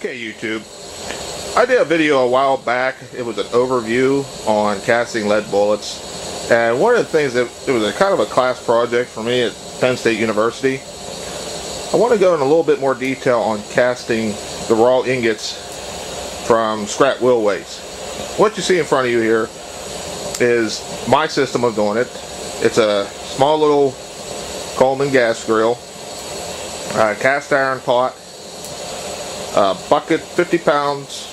Okay, YouTube. I did a video a while back. It was an overview on casting lead bullets. And one of the things that it was a kind of a class project for me at Penn State University. I want to go in a little bit more detail on casting the raw ingots from scrap wheel weights. What you see in front of you here is my system of doing it. It's a small little Coleman gas grill, cast iron pot, bucket, 50 pounds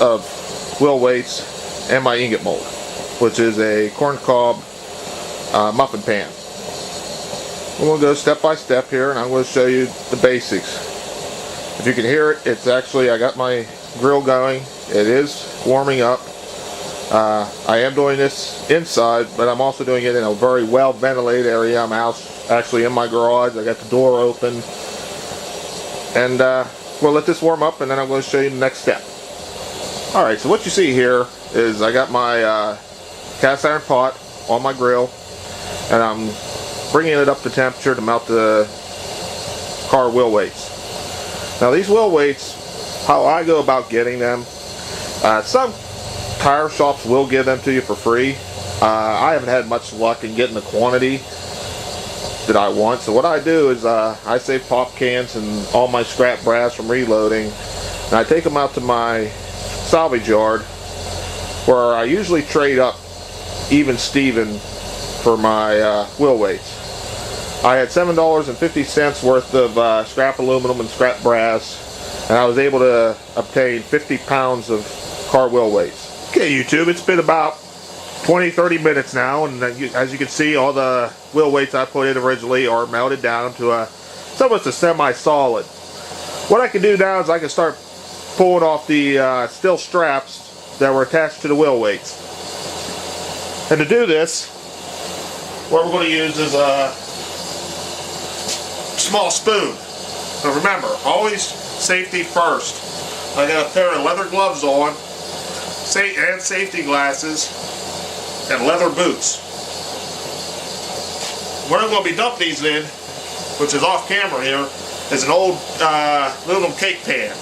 of wheel weights, and my ingot mold, which is a corncob muffin pan. We're going to go step by step here, and I'm going to show you the basics. If you can hear it, it's actually, I got my grill going. It is warming up. I am doing this inside, but I'm also doing it in a very well ventilated area. I'm actually in my garage. I got the door open, and we'll let this warm up, and then I'm going to show you the next step. Alright, so what you see here is I got my cast iron pot on my grill, and I'm bringing it up to temperature to melt the car wheel weights. Now these wheel weights, how I go about getting them, some tire shops will give them to you for free. I haven't had much luck in getting the quantity that I want, so what I do is I save pop cans and all my scrap brass from reloading, and I take them out to my salvage yard, where I usually trade up even Steven for my wheel weights. I had $7.50 worth of scrap aluminum and scrap brass, and I was able to obtain 50 pounds of car wheel weights. Okay, YouTube, it's been about 20-30 minutes now, and as you can see, all the wheel weights I put in originally are melted down to almost a semi-solid. What I can do now is I can start pulling off the steel straps that were attached to the wheel weights. And to do this, what we're going to use is a small spoon. So remember, always safety first. I got a pair of leather gloves on, and safety glasses, and leather boots. What I'm going to be dumping these in, which is off camera here, is an old aluminum cake pan.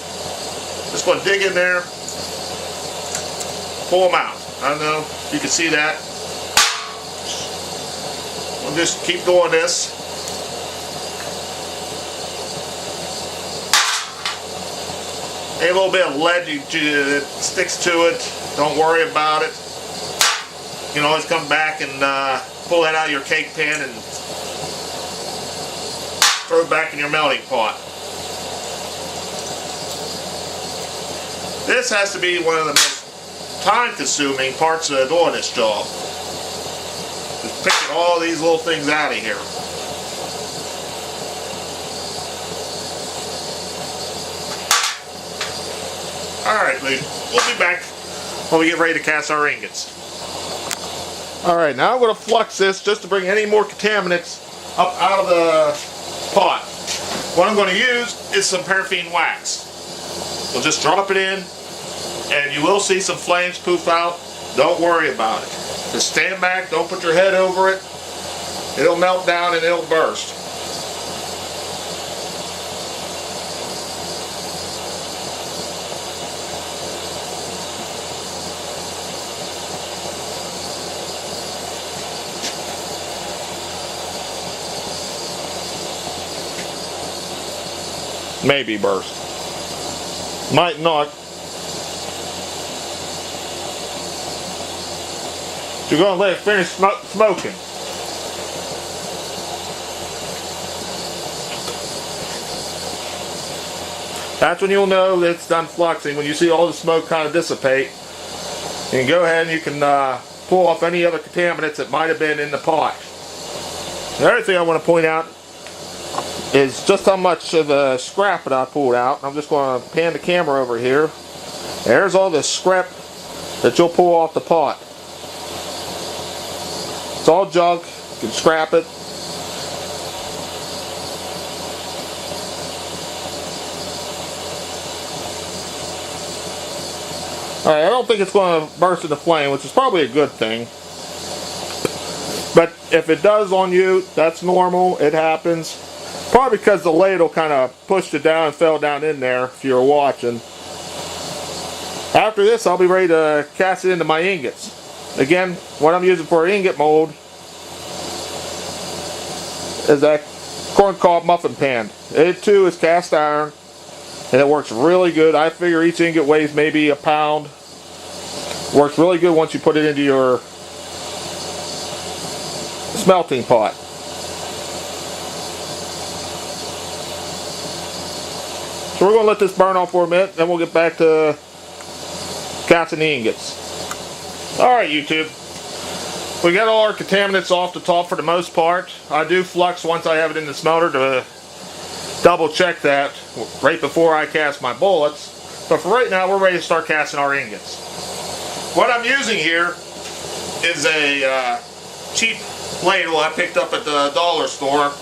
Just going to dig in there, pull them out. I don't know if you can see that. We'll just keep doing this. A little bit of lead that sticks to it. Don't worry about it. You can always come back and pull that out of your cake pan and throw it back in your melting pot. This has to be one of the most time-consuming parts of doing this job. Just picking all these little things out of here. Alright, we'll be back when we get ready to cast our ingots. Alright, now I'm going to flux this just to bring any more contaminants up out of the pot. What I'm going to use is some paraffin wax. We'll just drop it in, and you will see some flames poof out. Don't worry about it. Just stand back, don't put your head over it. It'll melt down and it'll burst. Maybe burst. Might not. You're going to let it finish smoking. That's when you'll know that it's done fluxing. When you see all the smoke kind of dissipate, you can go ahead and you can pull off any other contaminants that might have been in the pot. The other thing I want to point out is just how much of the scrap that I pulled out. I'm just going to pan the camera over here. There's all the scrap that you'll pull off the pot. It's all junk. You can scrap it. Alright, I don't think it's going to burst into flame, which is probably a good thing. But if it does on you, that's normal. It happens. Probably because the ladle kind of pushed it down and fell down in there if you were watching. After this, I'll be ready to cast it into my ingots. Again, what I'm using for ingot mold is that corncob muffin pan. It too is cast iron, and it works really good. I figure each ingot weighs maybe a pound. Works really good once you put it into your smelting pot. So we're going to let this burn off for a minute, then we'll get back to casting the ingots. Alright YouTube, we got all our contaminants off the top for the most part. I do flux once I have it in the smelter to double check that right before I cast my bullets. But for right now, we're ready to start casting our ingots. What I'm using here is a cheap ladle I picked up at the dollar store.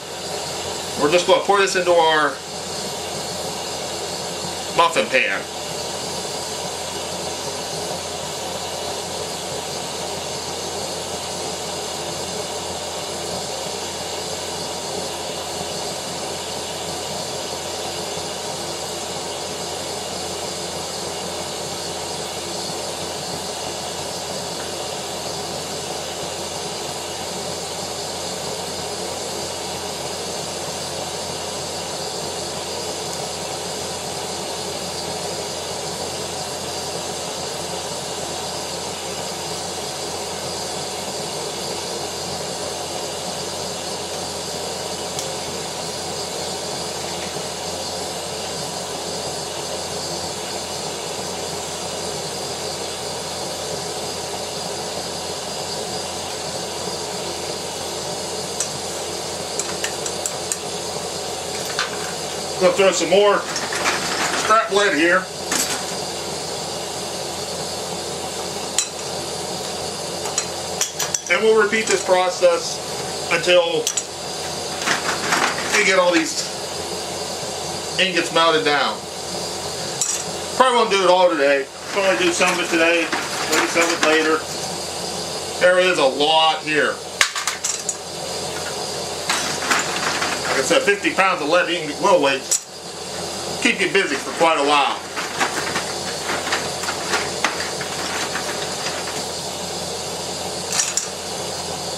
We're just going to pour this into our muffin pan. I'm going to throw some more scrap lead here. And we'll repeat this process until we get all these ingots melted down. Probably won't do it all today. Probably do some of it today, maybe some of it later. There is a lot here. Like I said, 50 pounds of lead ingot will weight. Keep you busy for quite a while.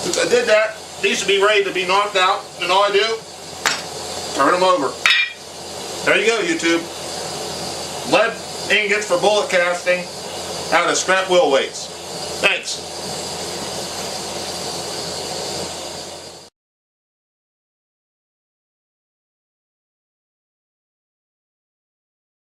Since I did that, these should be ready to be knocked out. And all I do, turn them over. There you go, YouTube. Lead ingots for bullet casting out of scrap wheel weights.